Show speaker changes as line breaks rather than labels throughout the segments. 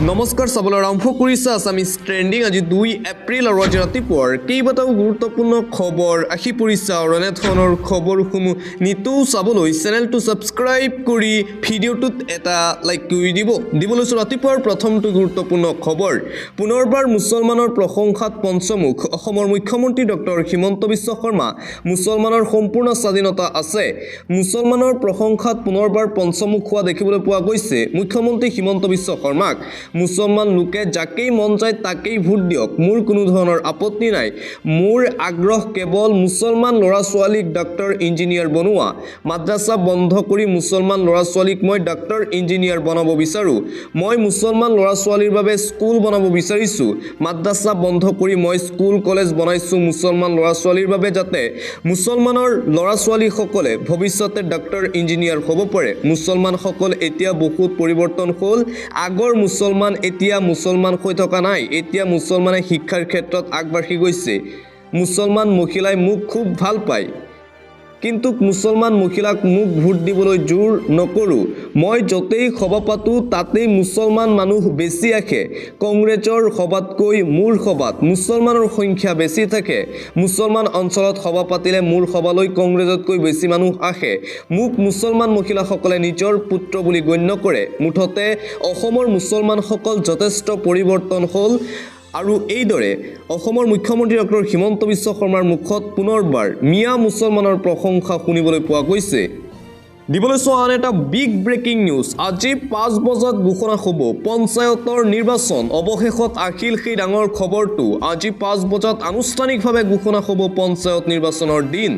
নমস্কাৰ চাবলৈ আৰম্ভ কৰিছে আছামিজ ট্ৰেণ্ডিং আজি 2 এপ্ৰিল আৰু আজি ৰাতিপুৱাৰ কেইবাটাও গুৰুত্বপূৰ্ণ খবৰ আহি পৰিছে আৰু এনেধৰণৰ খবৰসমূহ নিতৌ চাবলৈ চেনেলটো ছাবস্ক্ৰাইব কৰি ভিডিঅ'টোত এটা লাইক কৰি দিবলৈছো ৰাতিপুৱাৰ প্ৰথমটো গুৰুত্বপূৰ্ণ খবৰ পুনৰবাৰ মুছলমানৰ প্ৰশংসাত পঞ্চমুখ অসমৰ মুখ্যমন্ত্ৰী ডক্টৰ হিমন্ত বিশ্ব শৰ্মা মুছলমানৰ সম্পূৰ্ণ স্বাধীনতা আছে মুছলমানৰ প্ৰশংসাত পুনৰবাৰ পঞ্চমুখ হোৱা দেখিবলৈ পোৱা গৈছে মুখ্যমন্ত্ৰী হিমন্ত বিশ্ব শৰ্মাক মুছলমান লোকে যাকেই মন যায় তাকেই ভোট দিয়ক মোৰ কোনো ধৰণৰ আপত্তি নাই মোৰ আগ্ৰহ কেৱল মুছলমান ল'ৰা ছোৱালীক ডক্টৰ ইঞ্জিনিয়াৰ বনোৱা মাদ্ৰাসা বন্ধ কৰি মুছলমান ল'ৰা ছোৱালীক মই ডক্টৰ ইঞ্জিনিয়াৰ বনাব বিচাৰো মই মুছলমান ল'ৰা ছোৱালীৰ বাবে স্কুল বনাব বিচাৰিছো মাদ্ৰাসা বন্ধ কৰি মই স্কুল কলেজ বনাইছো মুছলমান ল'ৰা ছোৱালীৰ বাবে যাতে মুছলমানৰ ল'ৰা ছোৱালীসকলে ভৱিষ্যতে ডক্টৰ ইঞ্জিনিয়াৰ হ'ব পাৰে মুছলমানসকল এতিয়া বহুত পৰিৱৰ্তন হ'ল আগৰ মুছলমান এতিয়া মুছলমান হৈ থকা নাই এতিয়া মুছলমানে শিক্ষাৰ ক্ষেত্ৰত আগবাঢ়ি গৈছে মুছলমান মহিলাই মোক খুব ভাল পায় কিন্তু মুছলমান মহিলাক মোক ভোট দিবলৈ জোৰ নকৰো মই যতেই সভা পাতো তাতেই মুছলমান মানুহ বেছি আহে কংগ্ৰেছৰ সভাতকৈ মোৰ সভাত মুছলমানৰ সংখ্যা বেছি থাকে মুছলমান অঞ্চলত সভা পাতিলে মোৰ সভালৈ কংগ্ৰেছতকৈ বেছি মানুহ আহে মোক মুছলমান মহিলাসকলে নিজৰ পুত্ৰ বুলি গণ্য কৰে মুঠতে অসমৰ মুছলমানসকল যথেষ্ট পৰিৱৰ্তন হ'ল আৰু এইদৰে অসমৰ মুখ্যমন্ত্ৰী ডক্টৰ হিমন্ত বিশ্ব শৰ্মাৰ মুখত পুনৰবাৰ মিয়া মুছলমানৰ প্ৰশংসা শুনিবলৈ পোৱা গৈছে দিবলৈ চোৱা আন এটা বিগ ব্ৰেকিং নিউজ আজি 5 বজাত ঘোষণা হ'ব পঞ্চায়তৰ নিৰ্বাচন অৱশেষত আহিল সেই ডাঙৰ খবৰটো আজি 5 বজাত আনুষ্ঠানিকভাৱে ঘোষণা হ'ব পঞ্চায়ত নিৰ্বাচনৰ দিন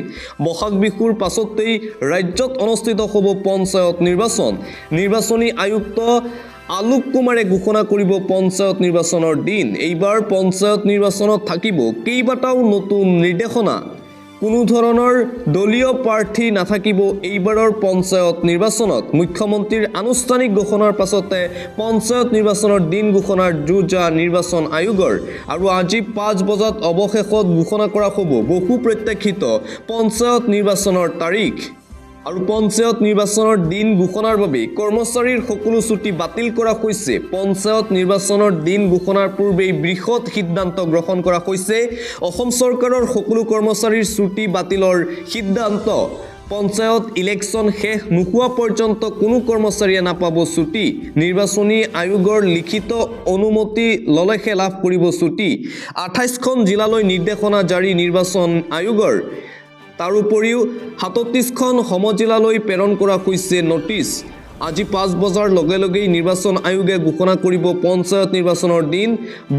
বহাগ বিহুৰ পাছতেই ৰাজ্যত অনুষ্ঠিত হ'ব পঞ্চায়ত নিৰ্বাচন নিৰ্বাচনী আয়ুক্ত আলোক কুমাৰে ঘোষণা কৰিব পঞ্চায়ত নিৰ্বাচনৰ দিন এইবাৰ পঞ্চায়ত নিৰ্বাচনত থাকিব কেইবাটাও নতুন নিৰ্দেশনা কোনো ধৰণৰ দলীয় প্ৰাৰ্থী নাথাকিব এইবাৰৰ পঞ্চায়ত নিৰ্বাচনত মুখ্যমন্ত্ৰীৰ আনুষ্ঠানিক ঘোষণাৰ পাছতে পঞ্চায়ত নিৰ্বাচনৰ দিন ঘোষণাৰ যুঁজা নিৰ্বাচন আয়োগৰ আৰু আজি 5 বজাত অৱশেষত ঘোষণা কৰা হ'ব বহু প্ৰত্যাশিত পঞ্চায়ত নিৰ্বাচনৰ তাৰিখ আৰু পঞ্চায়ত নিৰ্বাচনৰ দিন ঘোষণাৰ বাবে কৰ্মচাৰীৰ সকলো ছুটি বাতিল কৰা হৈছে পঞ্চায়ত নিৰ্বাচনৰ দিন ঘোষণাৰ পূৰ্বে বৃহৎ সিদ্ধান্ত গ্ৰহণ কৰা হৈছে অসম চৰকাৰৰ সকলো কৰ্মচাৰীৰ ছুটি বাতিলৰ সিদ্ধান্ত পঞ্চায়ত ইলেকশ্যন শেষ নোহোৱা পৰ্যন্ত কোনো কৰ্মচাৰীয়ে নাপাব ছুটি নিৰ্বাচনী আয়োগৰ লিখিত অনুমতি ললেহে লাভ কৰিব ছুটি 28খন জিলালৈ নিৰ্দেশনা জাৰি নিৰ্বাচন আয়োগৰ তাৰোপৰিও 37খন সমজিলালৈ প্ৰেৰণ কৰা হৈছে নোটিছ আজি 5 বজাৰ লগে লগেই নিৰ্বাচন আয়োগে ঘোষণা কৰিব পঞ্চায়ত নিৰ্বাচনৰ দিন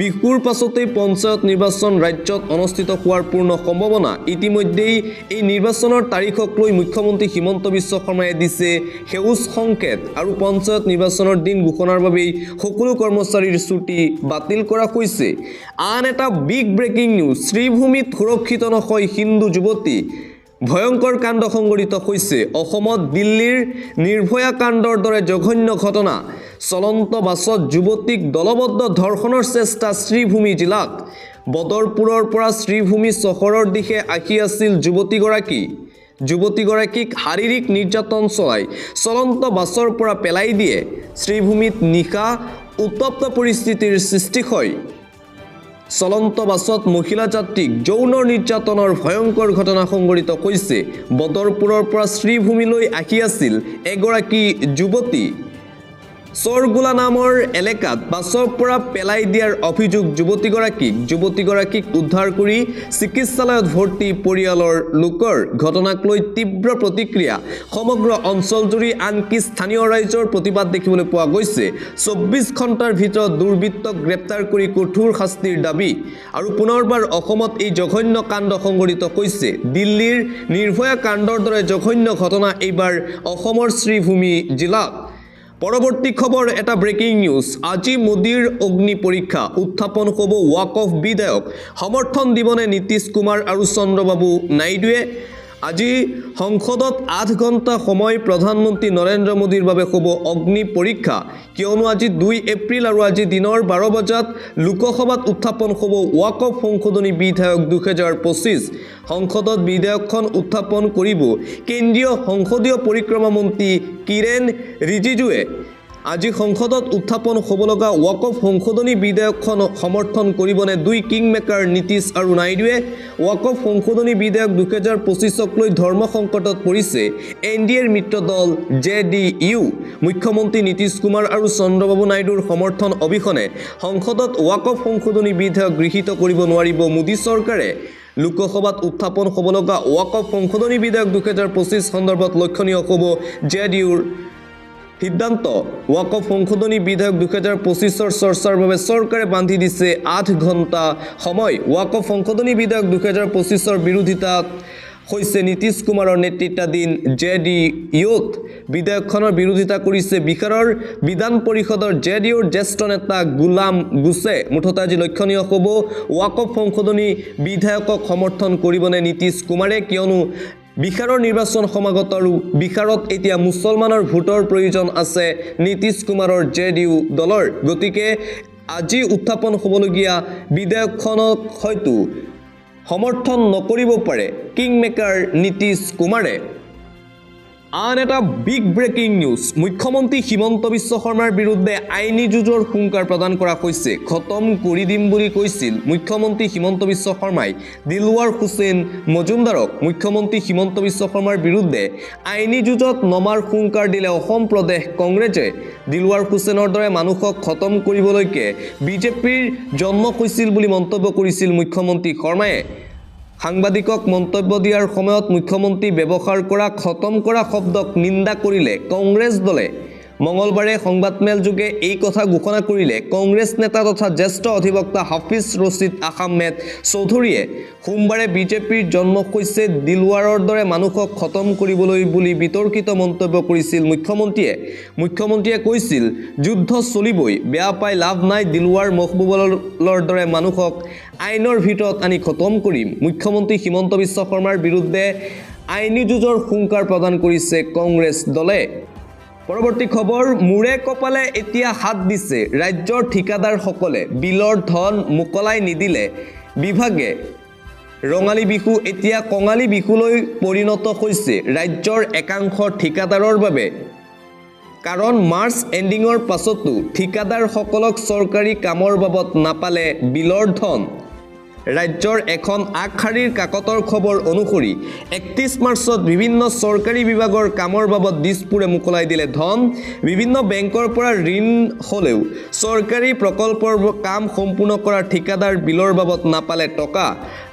বিহুৰ পাছতেই পঞ্চায়ত নিৰ্বাচন ৰাজ্যত অনুষ্ঠিত হোৱাৰ পূৰ্ণ সম্ভাৱনা ইতিমধ্যেই এই নিৰ্বাচনৰ তাৰিখক লৈ মুখ্যমন্ত্ৰী হিমন্ত বিশ্ব শৰ্মাই দিছে সেউজ সংকেত আৰু পঞ্চায়ত নিৰ্বাচনৰ দিন ঘোষণাৰ বাবে সকলো কৰ্মচাৰীৰ ছুটি বাতিল কৰা হৈছে আন এটা বিগ ব্ৰেকিং নিউজ শ্ৰীভূমিত সুৰক্ষিত নহয় হিন্দু যুৱতী ভয়ংকৰ কাণ্ড সংঘটিত হৈছে অসমত দিল্লীৰ নিৰ্ভয়া কাণ্ডৰ দৰে জঘন্য ঘটনা চলন্ত বাছত যুৱতীক দলবদ্ধ ধৰ্ষণৰ চেষ্টা শ্ৰীভূমি জিলাত বদৰপুৰৰ পৰা শ্ৰীভূমি চহৰৰ দিশে আহি আছিল যুৱতীগৰাকীক শাৰীৰিক নিৰ্যাতন চলাই চলন্ত বাছৰ পৰা পেলাই দিয়ে শ্ৰীভূমিত নিশা উত্তপ্ত পৰিস্থিতিৰ সৃষ্টি হয় চলন্ত বাছত মহিলা যাত্ৰীক যৌন নিৰ্যাতনৰ ভয়ংকৰ ঘটনা সংঘটিত হৈছে বদৰপুৰৰ পৰা শ্ৰীভূমিলৈ আহি আছিল এগৰাকী যুৱতী চৰগোলা নামৰ এলেকাত বাছৰ পৰা পেলাই দিয়াৰ অভিযোগ যুৱতীগৰাকীক উদ্ধাৰ কৰি চিকিৎসালয়ত ভৰ্তি পৰিয়ালৰ লোকৰ ঘটনাক লৈ তীব্ৰ প্ৰতিক্ৰিয়া সমগ্ৰ অঞ্চলজুৰি আনকি স্থানীয় ৰাইজৰ প্ৰতিবাদ দেখিবলৈ পোৱা গৈছে 24 ঘণ্টাৰ ভিতৰত দুৰ্বৃত্তক গ্ৰেপ্তাৰ কৰি কঠোৰ শাস্তিৰ দাবী আৰু পুনৰবাৰ অসমত এই জঘন্য কাণ্ড সংঘটিত হৈছে দিল্লীৰ নিৰ্ভয়া কাণ্ডৰ দৰে জঘন্য ঘটনা এইবাৰ অসমৰ শ্ৰীভূমি জিলাত পৰৱৰ্তী খবৰ এটা ব্ৰেকিং নিউজ আজি মোদীৰ অগ্নি পৰীক্ষা উত্থাপন হ'ব ৱাক অফ বিধায়ক সমৰ্থন দিবনে নীতিশ কুমাৰ আৰু চন্দ্ৰবাবু নাইডুৱে আজি সংসদত 8 ঘণ্টা সময় প্ৰধানমন্ত্ৰী নৰেন্দ্ৰ মোদীৰ বাবে হ'ব অগ্নি পৰীক্ষা কিয়নো আজি 2 এপ্ৰিল আৰু আজি দিনৰ 12 বজাত লোকসভাত উত্থাপন হ'ব ৱাক অফ সংশোধনী বিধেয়ক 2025 সংসদত বিধেয়কখন উত্থাপন কৰিব কেন্দ্ৰীয় সংসদীয় পৰিক্ৰমা মন্ত্ৰী কিৰেণ ৰিজিজুৱে আজি সংসদত উত্থাপন হ'ব লগা ৱাকফ সংশোধনী বিধেয়কখন সমৰ্থন কৰিবনে দুই কিং মেকাৰ নীতিশ আৰু নাইডুৱে ৱাকফ সংশোধনী বিধেয়ক 2025ক লৈ ধৰ্ম সংকটত পৰিছে এনডিএৰ মিত্ৰ দল জেডিইউ মুখ্যমন্ত্ৰী নীতিশ কুমাৰ আৰু চন্দ্ৰবাবু নাইডুৰ সমৰ্থন অবিহনে সংসদত ৱাকফ সংশোধনী বিধেয়ক গৃহীত কৰিব নোৱাৰিব মোদী চৰকাৰে লোকসভাত উত্থাপন হ'ব লগা ৱাকফ সংশোধনী বিধেয়ক 2025 সন্দৰ্ভত লক্ষণীয় হ'ব জেডিইউৰ সিদ্ধান্ত ৱাকফ সংশোধনী বিধেয়ক 2025ৰ চৰ্চাৰ বাবে চৰকাৰে বান্ধি দিছে 8 ঘণ্টা সময় ৱাকফ সংশোধনী বিধেয়ক 2025ৰ বিৰোধিতাত হৈছে নীতিশ কুমাৰৰ নেতৃত্বাধীন জেডিইউত বিধেয়কখনৰ বিৰোধিতা কৰিছে বিহাৰৰ বিধান পৰিষদৰ জেডিইউৰ জ্যেষ্ঠ নেতা গোলাম গুছে মুঠতে আজি লক্ষণীয় হ'ব ৱাকফ সংশোধনী বিধেয়কক সমৰ্থন কৰিবনে নীতিশ কুমাৰে কিয়নো বিহাৰৰ নিৰ্বাচন সমাগত আৰু বিহাৰত এতিয়া মুছলমানৰ ভোটৰ প্ৰয়োজন আছে নীতিশ কুমাৰৰ জেডিইউ দলৰ গতিকে আজি উত্থাপন হ'বলগীয়া বিধেয়কখনক হয়তো সমৰ্থন নকৰিব পাৰে কিং মেকাৰ নীতিশ কুমাৰে আন এটা বিগ ব্ৰেকিং নিউজ মুখ্যমন্ত্ৰী হিমন্ত বিশ্ব শৰ্মাৰ বিৰুদ্ধে আইনী যুঁজৰ হুংকাৰ প্ৰদান কৰা হৈছে খতম কৰি দিম বুলি কৈছিল মুখ্যমন্ত্ৰী হিমন্ত বিশ্ব শৰ্মাই দিলৱাৰ হুছেইন মজুমদাৰক মুখ্যমন্ত্ৰী হিমন্ত বিশ্ব শৰ্মাৰ বিৰুদ্ধে আইনী যুঁজত নমাৰ হুংকাৰ দিলে অসম প্ৰদেশ কংগ্ৰেছে দিলৱাৰ হুছেইনৰ দৰে মানুহক খতম কৰিবলৈকে বিজেপিৰ জন্ম হৈছিল বুলি মন্তব্য কৰিছিল মুখ্যমন্ত্ৰী শৰ্মাই সাংবাদিকক মন্তব্য দিয়াৰ সময়ত মুখ্যমন্ত্ৰী ব্যৱহাৰ কৰা খতম কৰা শব্দক নিন্দা কৰিলে কংগ্ৰেছ দলে মঙলবাৰে সংবাদমেল যোগে এই কথা ঘোষণা কৰিলে কংগ্ৰেছ নেতা তথা জ্যেষ্ঠ অধিবক্তা হাফিজ ৰছিদ আহমেদ চৌধুৰীয়ে সোমবাৰে বিজেপিৰ জন্ম হৈছে দিলৱাৰৰ দৰে মানুহক খতম কৰিবলৈ বুলি বিতৰ্কিত মন্তব্য কৰিছিল মুখ্যমন্ত্ৰীয়ে কৈছিল যুদ্ধ চলিবই বেয়া পাই লাভ নাই দিলৱাৰ মহবুবলৰ দৰে মানুহক আইনৰ ভিতৰত আনি খতম কৰিম মুখ্যমন্ত্ৰী হিমন্ত বিশ্ব শৰ্মাৰ বিৰুদ্ধে আইনী যুঁজৰ হুংকাৰ প্ৰদান কৰিছে কংগ্ৰেছ দলে পৰৱৰ্তী খবৰ মুৰে কপালে এতিয়া হাত দিছে ৰাজ্যৰ ঠিকাদাৰসকলে বিলৰ ধন মুকলাই নিদিলে বিভাগে ৰঙালী বিহু এতিয়া কঙালী বিহুলৈ পৰিণত হৈছে ৰাজ্যৰ একাংশ ঠিকাদাৰৰ বাবে কাৰণ মাৰ্চ এণ্ডিঙৰ পাছতো ঠিকাদাৰসকলক চৰকাৰী কামৰ বাবদ নাপালে বিলৰ ধন ৰাজ্যৰ এখন আগশাৰীৰ কাকতৰ খবৰ অনুসৰি 31 মাৰ্চত বিভিন্ন চৰকাৰী বিভাগৰ কামৰ বাবদ দিছপুৰে মুকলাই দিলে ধন বিভিন্ন বেংকৰ পৰা ঋণ হ'লেও চৰকাৰী প্ৰকল্পৰ কাম সম্পূৰ্ণ কৰা ঠিকাদাৰ বিলৰ বাবদ নাপালে টকা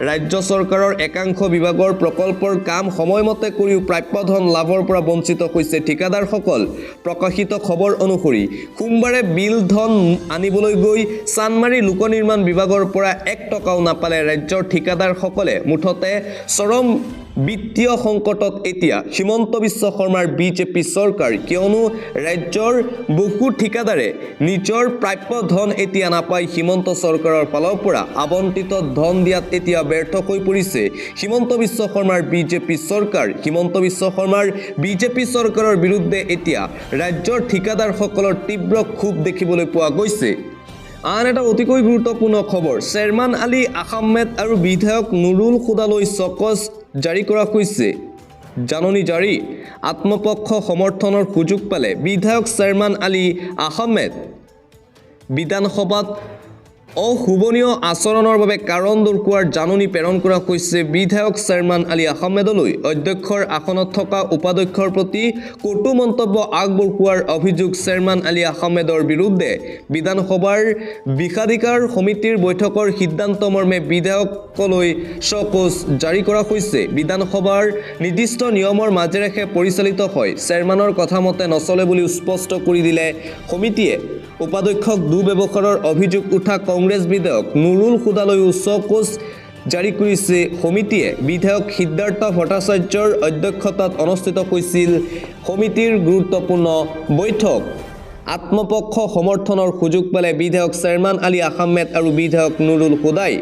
ৰাজ্য চৰকাৰৰ একাংশ বিভাগৰ প্ৰকল্পৰ কাম সময়মতে কৰিও প্ৰাপ্য ধন লাভৰ পৰা বঞ্চিত হৈছে ঠিকাদাৰসকল প্ৰকাশিত খবৰ অনুসৰি সোমবাৰে বিল ধন আনিবলৈ গৈ চানমাৰী লোক নিৰ্মাণ বিভাগৰ পৰা 1 টকাও পালে ৰাজ্যৰ ঠিকাদাৰসকলে মুঠতে চৰম বিত্তীয় সংকটত এতিয়া হিমন্ত বিশ্ব শৰ্মাৰ বিজেপি চৰকাৰ কিয়নো ৰাজ্যৰ বহু ঠিকাদাৰে নিজৰ প্ৰাপ্য ধন এতিয়া নাপাই হিমন্ত চৰকাৰৰ ফালৰ পৰা আবণ্টিত ধন দিয়াত এতিয়া ব্যৰ্থ হৈ পৰিছে হিমন্ত বিশ্ব শৰ্মাৰ বিজেপি চৰকাৰ হিমন্ত বিশ্ব শৰ্মাৰ বিজেপি চৰকাৰৰ বিৰুদ্ধে এতিয়া ৰাজ্যৰ ঠিকাদাৰসকলৰ তীব্ৰ ক্ষোভ দেখিবলৈ পোৱা গৈছে আন এটা অতিকৈ গুৰুত্বপূৰ্ণ খবৰ চেয়াৰমান আলী আহমেদ আৰু বিধায়ক নুৰুল খুদালৈ চকচ জাৰি কৰা হৈছে জাননী জাৰি আত্মপক্ষ সমৰ্থনৰ সুযোগ পালে বিধায়ক চেয়াৰমান আলী আহমেদ বিধানসভাত অশুভনীয় আচৰণৰ বাবে কাৰণ দৰ্শোৱাৰ জাননী প্ৰেৰণ কৰা হৈছে বিধায়ক চেয়াৰমান আলী আহমেদলৈ অধ্যক্ষৰ আসনত থকা উপাধ্যক্ষৰ প্ৰতি কটু মন্তব্য আগবঢ়োৱাৰ অভিযোগ চেয়াৰমান আলী আহমেদৰ বিৰুদ্ধে বিধানসভাৰ বিষাধিকাৰ সমিতিৰ বৈঠকৰ সিদ্ধান্ত মৰ্মে বিধায়কলৈ চকচ জাৰি কৰা হৈছে বিধানসভাৰ নিৰ্দিষ্ট নিয়মৰ মাজেৰেহে পৰিচালিত হয় চেয়াৰমানৰ কথা মতে নচলে বুলি স্পষ্ট কৰি দিলে সমিতিয়ে উপাধ্যক্ষক দুৰ্ব্যৱহাৰৰ অভিযোগ উঠা কংগ্ৰেছ বিধায়ক নুৰুল খুদালৈ চকচ জাৰি কৰিছে সমিতিয়ে বিধায়ক সিদ্ধাৰ্থ ভট্টাচাৰ্যৰ অধ্যক্ষতাত অনুষ্ঠিত হৈছিল সমিতিৰ গুৰুত্বপূৰ্ণ বৈঠক আত্মপক্ষ সমৰ্থনৰ সুযোগ পালে বিধায়ক চেয়াৰমান আলী আহমেদ আৰু বিধায়ক নুৰুল খুদাই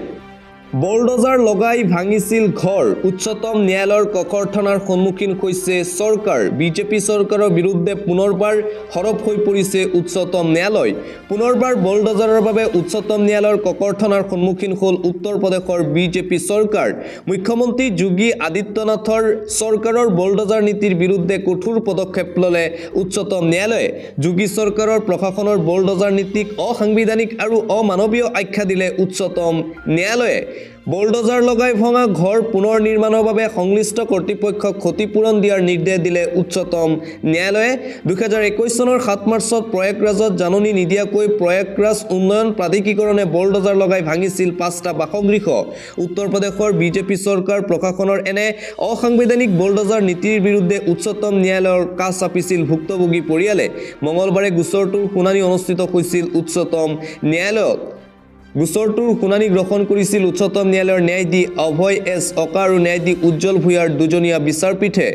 বুলডোজাৰ লগাই ভাঙিছিল ঘৰ উচ্চতম ন্যায়ালয়ৰ ককৰ্থনাৰ সন্মুখীন হৈছে চৰকাৰ বিজেপি চৰকাৰৰ বিৰুদ্ধে পুনৰবাৰ সৰব হৈ পৰিছে উচ্চতম ন্যায়ালয় পুনৰবাৰ বুলডোজাৰৰ বাবে উচ্চতম ন্যায়ালয়ৰ ককৰ্থনাৰ সন্মুখীন হ'ল উত্তৰ প্ৰদেশৰ বিজেপি চৰকাৰ মুখ্যমন্ত্ৰী যোগী আদিত্যনাথৰ চৰকাৰৰ বুলডোজাৰ নীতিৰ বিৰুদ্ধে কঠোৰ পদক্ষেপ ল'লে উচ্চতম ন্যায়ালয়ে যোগী চৰকাৰৰ প্ৰশাসনৰ বুলডোজাৰ নীতিক অসাংবিধানিক আৰু অমানৱীয় আখ্যা দিলে উচ্চতম ন্যায়ালয়ে বুলডোজাৰ লগাই ভঙা ঘৰ পুনৰ নিৰ্মাণৰ বাবে সংশ্লিষ্ট কৰ্তৃপক্ষক ক্ষতিপূৰণ দিয়াৰ নিৰ্দেশ দিলে উচ্চতম ন্যায়ালয়ে 2021 চনৰ 7 মাৰ্চত প্ৰয়াগৰাজত জাননী নিদিয়াকৈ প্ৰয়াগৰাজ উন্নয়ন প্ৰাধিকৰণে বুলডোজাৰ লগাই ভাঙিছিল 5টা বাসগৃহ উত্তৰ প্ৰদেশৰ বিজেপি চৰকাৰ প্ৰশাসনৰ এনে অসাংবিধানিক বুলডোজাৰ নীতিৰ বিৰুদ্ধে উচ্চতম ন্যায়ালয়ৰ কাষ চাপিছিল ভুক্তভোগী পৰিয়ালে মঙলবাৰে গোচৰটোৰ শুনানি অনুষ্ঠিত হৈছিল উচ্চতম ন্যায়ালয়ত গোচৰটোৰ শুনানি গ্ৰহণ কৰিছিল উচ্চতম ন্যায়ালয়ৰ ন্যায়াধীশ অভয় এছ অকা আৰু ন্যায়াধীশ উজ্জ্বল ভূঞাৰ দুজনীয়া বিচাৰপীঠে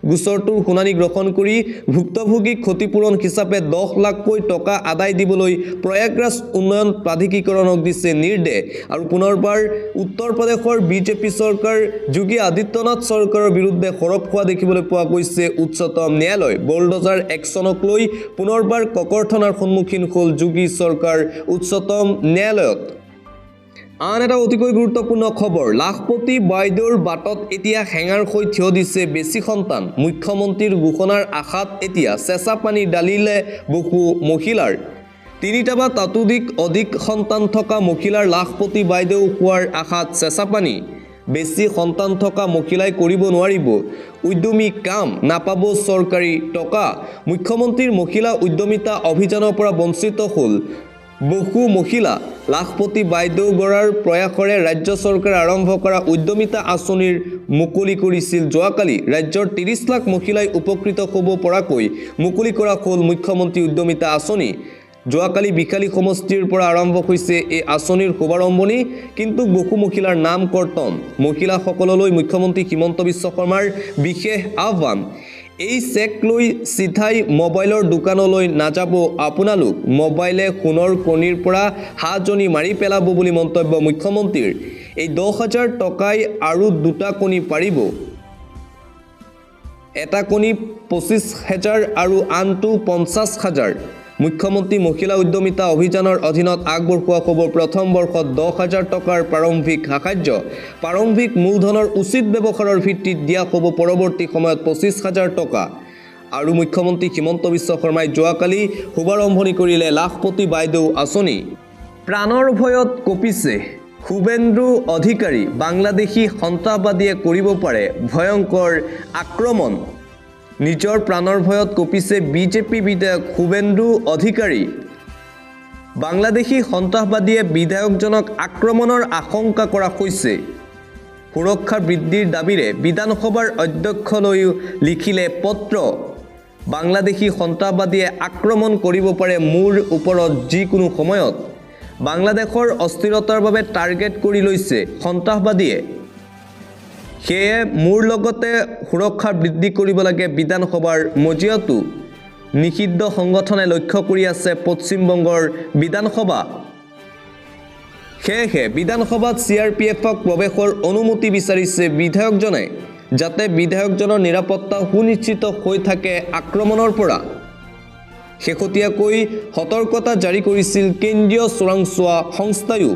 গোচৰটোৰ শুনানি গ্ৰহণ কৰি ভুক্তভোগীক ক্ষতিপূৰণ হিচাপে 10 লাখকৈ টকা আদায় দিবলৈ প্ৰয়াগৰাজ উন্নয়ন প্ৰাধিকৰণক দিছে নিৰ্দেশ আৰু পুনৰবাৰ উত্তৰ প্ৰদেশৰ বিজেপি চৰকাৰ যোগী আদিত্যনাথ চৰকাৰৰ বিৰুদ্ধে সৰব হোৱা দেখিবলৈ পোৱা গৈছে উচ্চতম ন্যায়ালয় বুলডোজাৰ একশ্যনক লৈ পুনৰবাৰ ককৰ্থনাৰ সন্মুখীন হ'ল যোগী চৰকাৰ উচ্চতম ন্যায়ালয়ত আন এটা অতিকৈ গুৰুত্বপূৰ্ণ খবৰ লাখপতি বাইদেউৰ বাটত এতিয়া হেঙাৰ হৈ থিয় দিছে বেছি সন্তান মুখ্যমন্ত্ৰীৰ ঘোষণাৰ আশাত এতিয়া চেঁচা পানী ডালিলে বহু মহিলাৰ 3টা বা তাতোধিক অধিক সন্তান থকা মহিলাৰ লাখপতি বাইদেউ হোৱাৰ আশাত চেঁচা পানী বেছি সন্তান থকা মহিলাই কৰিব নোৱাৰিব উদ্যমী কাম নাপাব চৰকাৰী টকা মুখ্যমন্ত্ৰীৰ মহিলা উদ্যমিতা অভিযানৰ পৰা বঞ্চিত হ'ল বহু মহিলা লাখপতি বাইদেউগৰাৰ প্ৰয়াসৰে ৰাজ্য চৰকাৰে আৰম্ভ কৰা উদ্যমিতা আঁচনিৰ মুকলি কৰিছিল যোৱাকালি ৰাজ্যৰ 30 লাখ মহিলাই উপকৃত হ'ব পৰাকৈ মুকলি কৰা হ'ল মুখ্যমন্ত্ৰী উদ্যমিতা আঁচনি যোৱাকালি বিকালী সমষ্টিৰ পৰা আৰম্ভ হৈছে এই আঁচনিৰ শুভাৰম্ভণি কিন্তু বহু মহিলাৰ নাম কৰ্তন মহিলাসকললৈ মুখ্যমন্ত্ৰী হিমন্ত বিশ্ব শৰ্মাৰ বিশেষ আহ্বান এই চেক লৈ চিধাই মোবাইলৰ দোকানলৈ নাযাব আপোনালোক মোবাইলে সোণৰ কণীৰ পৰা হাজনি মাৰি পেলাব বুলি মন্তব্য মুখ্যমন্ত্ৰীৰ এই 10,000 টকাই আৰু দুটা কণী পাৰিব এটা কণী 25,000 আৰু আনটো 50,000 মুখ্যমন্ত্ৰী মহিলা উদ্যমিতা অভিযানৰ অধীনত আগবঢ়োৱা হ'ব প্ৰথম বৰ্ষত 10,000 টকাৰ প্ৰাৰম্ভিক সাহায্য প্ৰাৰম্ভিক মূলধনৰ উচিত ব্যৱহাৰৰ ভিত্তিত দিয়া হ'ব পৰৱৰ্তী সময়ত 25,000 টকা আৰু মুখ্যমন্ত্ৰী হিমন্ত বিশ্ব শৰ্মাই যোৱাকালি শুভাৰম্ভণি কৰিলে লাখপতি বাইদেউ আঁচনি প্ৰাণৰ ভয়ত কঁপিছে শুভেন্দু অধিকাৰী বাংলাদেশী সন্ত্ৰাসবাদীয়ে কৰিব পাৰে ভয়ংকৰ আক্ৰমণ নিজৰ প্ৰাণৰ ভয়ত কঁপিছে বিজেপি বিধায়ক শুভেন্দু অধিকাৰী বাংলাদেশী সন্ত্ৰাসবাদীয়ে বিধায়কজনক আক্ৰমণৰ আশংকা কৰা হৈছে সুৰক্ষা বৃদ্ধিৰ দাবীৰে বিধানসভাৰ অধ্যক্ষলৈ লিখিলে পত্ৰ বাংলাদেশী সন্ত্ৰাসবাদীয়ে আক্ৰমণ কৰিব পাৰে মোৰ ওপৰত যিকোনো সময়ত বাংলাদেশৰ অস্থিৰতাৰ বাবে টাৰ্গেট কৰি লৈছে সন্ত্ৰাসবাদীয়ে সেয়ে মোৰ লগতে সুৰক্ষা বৃদ্ধি কৰিব লাগে বিধানসভাৰ মজিয়াটো নিষিদ্ধ সংগঠনে লক্ষ্য কৰি আছে পশ্চিমবংগৰ বিধানসভা সেয়ে বিধানসভাত CRPFক প্ৰৱেশৰ অনুমতি বিচাৰিছে বিধায়কজনে যাতে বিধায়কজনৰ নিৰাপত্তা সুনিশ্চিত হৈ থাকে আক্ৰমণৰ পৰা শেহতীয়াকৈ সতৰ্কতা জাৰি কৰিছিল কেন্দ্ৰীয় চোৰাংচোৱা সংস্থায়ো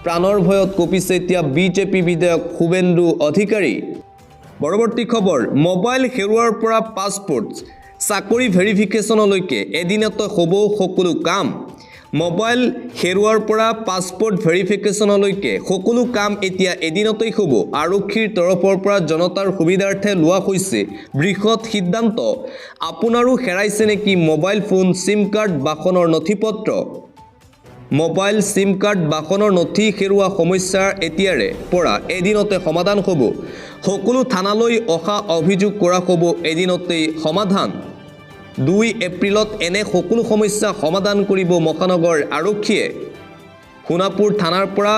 প্ৰাণৰ ভয়ত কঁপিছে এতিয়া বিজেপি বিধায়ক শুভেন্দু অধিকাৰী পৰৱৰ্তী খবৰ মোবাইল হেৰুৱাৰ পৰা পাছপোৰ্ট চাকৰি ভেৰিফিকেশ্যনলৈকে এদিনতে হ'ব সকলো কাম মোবাইল হেৰুৱাৰ পৰা পাছপোৰ্ট ভেৰিফিকেশ্যনলৈকে সকলো কাম এতিয়া এদিনতেই হ'ব আৰক্ষীৰ তৰফৰ পৰা জনতাৰ সুবিধাৰ্থে লোৱা হৈছে বৃহৎ সিদ্ধান্ত আপোনাৰো হেৰাইছে নেকি মোবাইল ফোন সিম কাৰ্ড বাহনৰ নথিপত্ৰ মোবাইল সিম কাৰ্ড বাহনৰ নথি হেৰুৱা সমস্যাৰ এতিয়াৰে পৰা এদিনতে সমাধান হ'ব সকলো থানালৈ অহা অভিযোগ কৰা হ'ব এদিনতেই সমাধান 2 এপ্ৰিলত এনে সকলো সমস্যা সমাধান কৰিব মহানগৰ আৰক্ষীয়ে সোণাপুৰ থানাৰ পৰা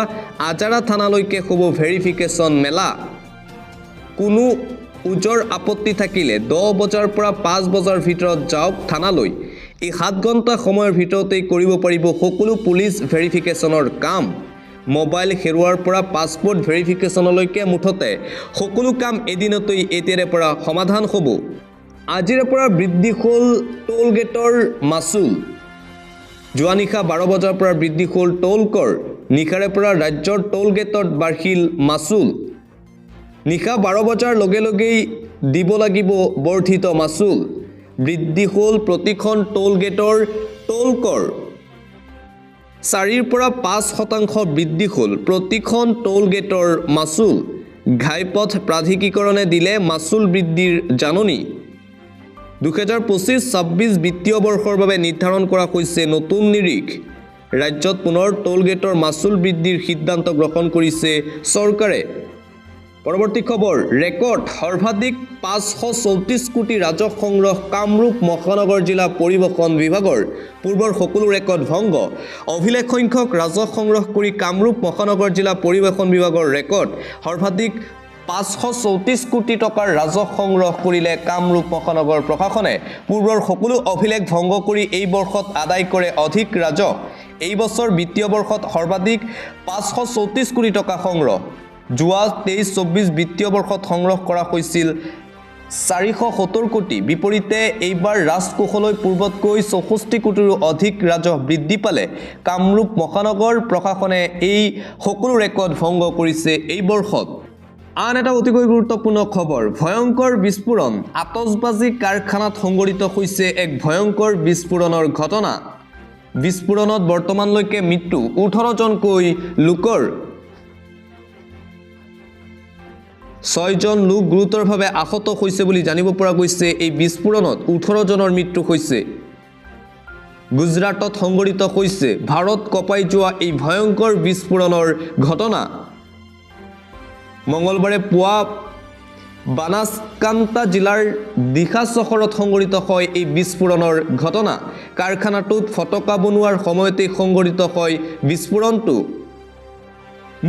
আজাৰা থানালৈকে হ'ব ভেৰিফিকেশ্যন মেলা কোনো উজৰ আপত্তি থাকিলে 10 বজাৰ পৰা 5 বজাৰ ভিতৰত যাওক থানালৈ এই 7 ঘণ্টা সময়ৰ ভিতৰতেই কৰিব পাৰিব সকলো পুলিচ ভেৰিফিকেশ্যনৰ কাম মোবাইল হেৰুৱাৰ পৰা পাছপোৰ্ট ভেৰিফিকেশ্যনলৈকে মুঠতে সকলো কাম এদিনতেই এতিয়াৰে পৰা সমাধান হ'ব। আজিৰে পৰা বৃদ্ধি হ'ল টোল গেটৰ মাচুল। যোৱা নিশা 12 বজাৰ পৰা বৃদ্ধি হ'ল টোল কৰ। নিশাৰে পৰা ৰাজ্যৰ টোল গেটত বাঢ়িল মাচুল। নিশা 12 বজাৰ লগে লগেই দিব লাগিব বৰ্ধিত মাচুল। বৃদ্ধি হ'ল প্ৰতিখন টোল গেটৰ টোল কৰ। 4ৰ পৰা 5% বৃদ্ধি হ'ল প্ৰতিখন টোল গেটৰ মাচুল। ঘাইপথ প্ৰাধিকৰণে দিলে মাচুল বৃদ্ধিৰ জাননী। 2025-26 বিত্তীয় বৰ্ষৰ বাবে নিৰ্ধাৰণ কৰা হৈছে নতুন নিৰিখ। ৰাজ্যত পুনৰ টোল গেটৰ মাচুল বৃদ্ধিৰ সিদ্ধান্ত গ্ৰহণ কৰিছে চৰকাৰে। পৰৱৰ্তী খবৰ, ৰেকৰ্ড সৰ্বাধিক 534 কোটি ৰাজহ সংগ্ৰহ কামৰূপ মহানগৰ জিলা পৰিবহণ বিভাগৰ। পূৰ্বৰ সকলো ৰেকৰ্ড ভংগ। অভিলেখ সংখ্যক ৰাজহ সংগ্ৰহ কৰি কামৰূপ মহানগৰ জিলা পৰিবহণ বিভাগৰ ৰেকৰ্ড। সৰ্বাধিক 534 কোটি টকাৰ ৰাজহ সংগ্ৰহ কৰিলে কামৰূপ মহানগৰ প্ৰশাসনে। পূৰ্বৰ সকলো অভিলেখ ভংগ কৰি এই বৰ্ষত আদায় কৰে অধিক ৰাজহ। এই বছৰ বিত্তীয় বৰ্ষত সৰ্বাধিক 534 কোটি টকা সংগ্ৰহ। যোৱা 23-24 বিত্তীয় বৰ্ষত সংগ্ৰহ কৰা হৈছিল 470 কোটি। বিপৰীতে এইবাৰ ৰাজকোষলৈ পূৰ্বতকৈ 64 কোটিৰো অধিক ৰাজহ বৃদ্ধি পালে। কামৰূপ মহানগৰ প্ৰশাসনে এই সকলো ৰেকৰ্ড ভংগ কৰিছে এই বৰ্ষত। আন এটা অতিকৈ গুৰুত্বপূৰ্ণ খবৰ, ভয়ংকৰ বিস্ফোৰণ। আতচবাজি কাৰখানাত সংঘটিত হৈছে এক ভয়ংকৰ বিস্ফোৰণৰ ঘটনা। বিস্ফোৰণত বৰ্তমানলৈকে মৃত্যু 18 জনকৈ লোকৰ। 6 জন লোক গুৰুতৰভাৱে আহত হৈছে বুলি জানিব পৰা গৈছে। এই বিস্ফোৰণত 18 জনৰ মৃত্যু হৈছে। গুজৰাটত সংঘটিত হৈছে ভাৰত কঁপাই যোৱা এই ভয়ংকৰ বিস্ফোৰণৰ ঘটনা। মঙলবাৰে পুৱা বানাসকান্তা জিলাৰ দিখা চহৰত সংঘটিত হয় এই বিস্ফোৰণৰ ঘটনা। কাৰখানাটোত ফটকা বনোৱাৰ সময়তে সংঘটিত হয় বিস্ফোৰণটো।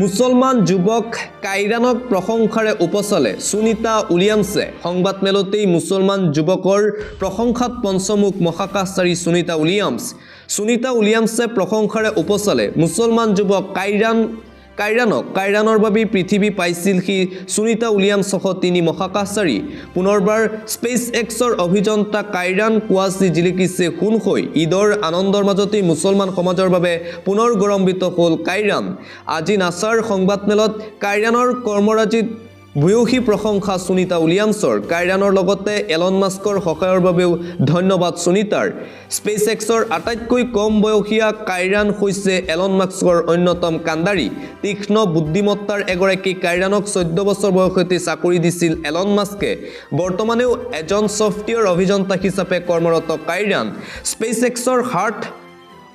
মুছলমান যুৱক কাইৰানক প্ৰশংসাৰে উপচালে সুনিতা উইলিয়ামছে। সংবাদমেলতেই মুছলমান যুৱকৰ প্ৰশংসাত পঞ্চমুখ মহাকাশচাৰী সুনিতা উইলিয়ামছ। সুনিতা উইলিয়ামছে প্ৰশংসাৰে উপচালে মুছলমান যুৱক কাইৰানক। কাইৰানৰ বাবে পৃথিৱী পাইছিল সি সুনিতা উইলিয়ামছসহ 3 মহাকাশচাৰী। পুনৰবাৰ স্পেচ এক্সৰ অভিযন্তা কাইৰান কোৱাচি জিলিকিছে সোণকৈ। ঈদৰ আনন্দৰ মাজতেই মুছলমান সমাজৰ বাবে পুনৰ গৌৰৱান্বিত হ'ল কাইৰান। আজি নাছাৰ সংবাদমেলত কাইৰানৰ কৰ্মৰাজিত ভূয়সী প্ৰশংসা সুনিতা উইলিয়ামছৰ। কাইৰানৰ লগতে এলন মাস্কৰ সহায়ৰ বাবেও ধন্যবাদ সুনিতাৰ। স্পেচ এক্সৰ আটাইতকৈ কম বয়সীয়া কাইৰান হৈছে এলন মাস্কৰ অন্যতম কাণ্ডাৰী। তীক্ষ্ণ বুদ্ধিমত্তাৰ এগৰাকী কাইৰানক 14 বছৰ বয়সতে চাকৰি দিছিল এলন মাস্কে। বৰ্তমানেও এজন ছফ্টৱেৰ অভিযন্তা হিচাপে কৰ্মৰত কাইৰান। স্পেচ এক্সৰ হাৰ্ট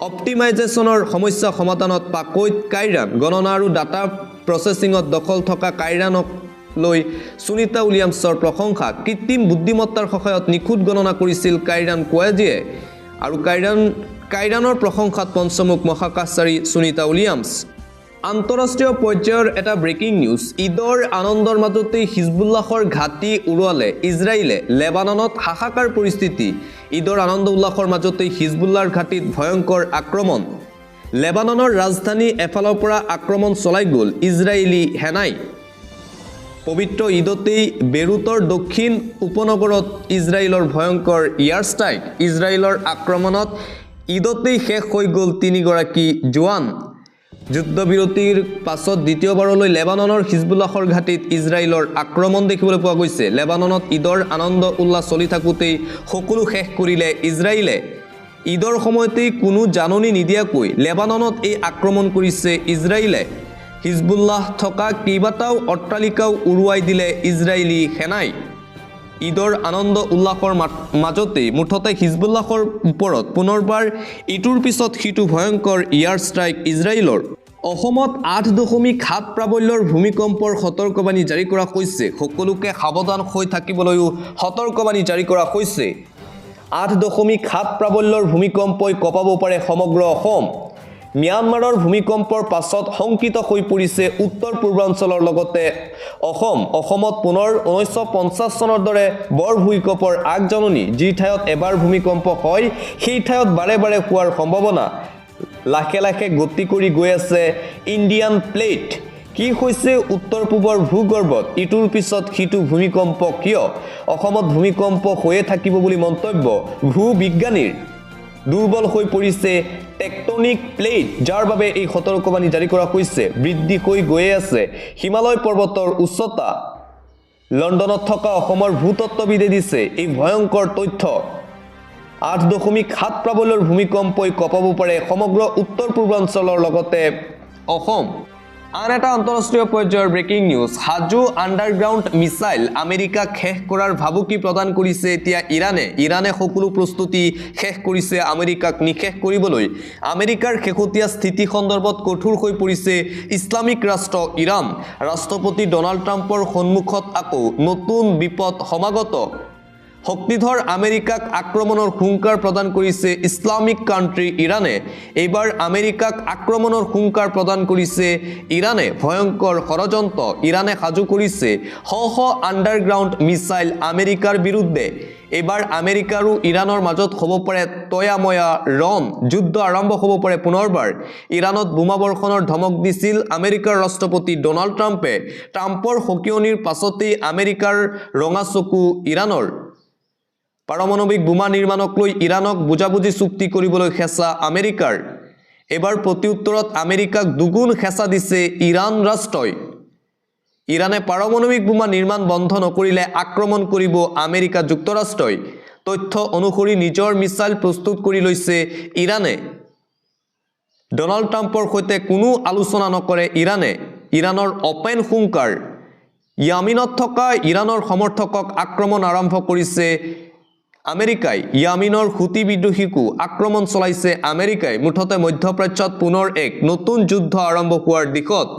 অপ্টিমাইজেশ্যনৰ সমস্যা সমাধানত পাকৈত কাইৰান। গণনা আৰু ডাটা প্ৰচেছিঙত দখল থকা কাইৰানক লৈ সুনিতা উইলিয়ামছৰ প্ৰশংসা। কৃত্ৰিম বুদ্ধিমত্তাৰ সহায়ত নিখুঁত গণনা কৰিছিল কাইৰান কোৱাজিয়ে। আৰু কাইৰানৰ প্ৰশংসাত পঞ্চমুখ মহাকাশচাৰী সুনিতা উইলিয়ামছ। আন্তঃৰাষ্ট্ৰীয় পৰ্যায়ৰ এটা ব্ৰেকিং নিউজ। ঈদৰ আনন্দৰ মাজতেই হিজবুল্লাহৰ ঘাটি উৰুৱালে ইজৰাইলে। লেবাননত হাহাকাৰ পৰিস্থিতি। ঈদৰ আনন্দ উল্লাসৰ মাজতেই হিজবুল্লাহৰ ঘাটিত ভয়ংকৰ আক্ৰমণ। লেবাননৰ ৰাজধানী এফালৰ পৰা আক্ৰমণ চলাই গ'ল ইজৰাইলী সেনাই। পবিত্ৰ ঈদতেই বেৰুতৰ দক্ষিণ উপনগৰত ইজৰাইলৰ ভয়ংকৰ এয়াৰ ষ্ট্ৰাইক। ইজৰাইলৰ আক্ৰমণত ঈদতেই শেষ হৈ গ'ল 3 গৰাকী জোৱান। যুদ্ধবিৰতিৰ পাছত দ্বিতীয়বাৰলৈ লেবাননৰ হিজবুল্লাহৰ ঘাটিত ইজৰাইলৰ আক্ৰমণ দেখিবলৈ পোৱা গৈছে। লেবাননত ঈদৰ আনন্দ উল্লাস চলি থাকোঁতেই সকলো শেষ কৰিলে ইজৰাইলে। ঈদৰ সময়তেই কোনো জাননী নিদিয়াকৈ লেবাননত এই আক্ৰমণ কৰিছে ইজৰাইলে। হিজবুল্লাহ থকা কেইবাটাও অট্টালিকাও উৰুৱাই দিলে ইজৰাইলী সেনাই। ঈদৰ আনন্দ উল্লাসৰ মাজতেই মুঠতে হিজবুল্লাহৰ ওপৰত পুনৰবাৰ ইটোৰ পিছত সিটো ভয়ংকৰ এয়াৰ ষ্ট্ৰাইক ইজৰাইলৰ। অসমত 8.7 প্ৰাবল্যৰ ভূমিকম্পৰ সতৰ্কবাণী জাৰি কৰা হৈছে। সকলোকে সাৱধান হৈ থাকিবলৈও সতৰ্কবাণী জাৰি কৰা হৈছে। 8.7 প্ৰাবল্যৰ ভূমিকম্পই কঁপাব পাৰে সমগ্ৰ অসম। ম্যানমাৰৰ ভূমিকম্পৰ পাছত শংকিত হৈ পৰিছে উত্তৰ পূৰ্বাঞ্চলৰ লগতে অসমত পুনৰ 1950 চনৰ দৰে বৰ ভূমিকম্পৰ আগজাননী। যি ঠাইত এবাৰ ভূমিকম্প হয় সেই ঠাইত বাৰে বাৰে হোৱাৰ সম্ভাৱনা। লাখে লাখে গতি কৰি গৈ আছে ইণ্ডিয়ান প্লেট কি হৈছে উত্তৰ পূবৰ ভূগৰ্ভত ইটোৰ পিছত সিটো ভূমিকম্প কিয় অসমত ভূমিকম্প হৈয়ে থাকিব বুলি মন্তব্য ভূবিজ্ঞানীৰ দুৰ্বল হৈ পৰিছে টেকটনিক প্লেট যাৰ বাবে এই সতৰ্কবাণী জাৰি কৰা হৈছে বৃদ্ধি হৈ গৈ আছে হিমালয় পৰ্বতৰ উচ্চতা লণ্ডনত থকা অসমৰ ভূতত্ত্ববিদে দিছে এই ভয়ংকৰ তথ্য 8.7 প্ৰাবল্যৰ ভূমিকম্পই কঁপাব পাৰে সমগ্ৰ উত্তৰ পূৰ্বাঞ্চলৰ লগতে অসম আন এটা আন্তঃৰাষ্ট্ৰীয় পৰ্যায়ৰ ব্ৰেকিং নিউজ হাজু আণ্ডাৰগ্ৰাউণ্ড মিছাইল আমেৰিকাক শেষ কৰাৰ ভাবুকি প্ৰদান কৰিছে এতিয়া ইৰানে সকলো প্ৰস্তুতি শেষ কৰিছে আমেৰিকাক নিশেষ কৰিবলৈ আমেৰিকাৰ শেহতীয়া স্থিতি সন্দৰ্ভত কঠোৰ হৈ পৰিছে ইছলামিক ৰাষ্ট্ৰ ইৰাণ ৰাষ্ট্ৰপতি ডনাল্ড ট্ৰাম্পৰ সন্মুখত আকৌ নতুন বিপদ সমাগত শক্তিধৰ আমেৰিকাক আক্ৰমণৰ হুংকাৰ প্ৰদান কৰিছে ইছলামিক কাণ্ট্ৰি ইৰানে এইবাৰ আমেৰিকাক আক্ৰমণৰ হুংকাৰ প্ৰদান কৰিছে ইৰানে ভয়ংকৰ ষড়যন্ত্ৰ ইৰানে সাজু কৰিছে শ আণ্ডাৰগ্ৰাউণ্ড মিছাইল আমেৰিকাৰ বিৰুদ্ধে এইবাৰ আমেৰিকা আৰু ইৰাণৰ মাজত হ'ব পাৰে তয়াময়া ৰণ যুদ্ধ আৰম্ভ হ'ব পাৰে পুনৰবাৰ ইৰাণত বোমা বৰ্ষণৰ ধমক দিছিল আমেৰিকাৰ ৰাষ্ট্ৰপতি ডনাল্ড ট্ৰাম্পে ট্ৰাম্পৰ সকিয়নিৰ পাছতেই আমেৰিকাৰ ৰঙা চকু ইৰাণৰ পাৰমাণৱিক বোমা নিৰ্মাণক লৈ ইৰাণক বুজাবুজি চুক্তি কৰিবলৈ হেঁচা আমেৰিকাৰ এবাৰ প্ৰত্যুত্তৰত আমেৰিকাক দুগুণ হেঁচা দিছে ইৰাণ ৰাষ্ট্ৰই ইৰাণে পাৰমাণৱিক বোমা নিৰ্মাণ বন্ধ নকৰিলে আক্ৰমণ কৰিব আমেৰিকা যুক্তৰাষ্ট্ৰই তথ্য অনুসৰি নিজৰ মিছাইল প্ৰস্তুত কৰি লৈছে ইৰাণে ডনাল্ড ট্ৰাম্পৰ সৈতে কোনো আলোচনা নকৰে ইৰাণৰ অপেন হুংকাৰ য়ামিনত থকা ইৰাণৰ সমৰ্থকক আক্ৰমণ আৰম্ভ কৰিছে আমেৰিকাই য়ামিনৰ হুতি বিদ্ৰোহীকো আক্ৰমণ চলাইছে আমেৰিকাই মুঠতে মধ্যপ্ৰাচ্যত পুনৰ এক নতুন যুদ্ধ আৰম্ভ হোৱাৰ দিশত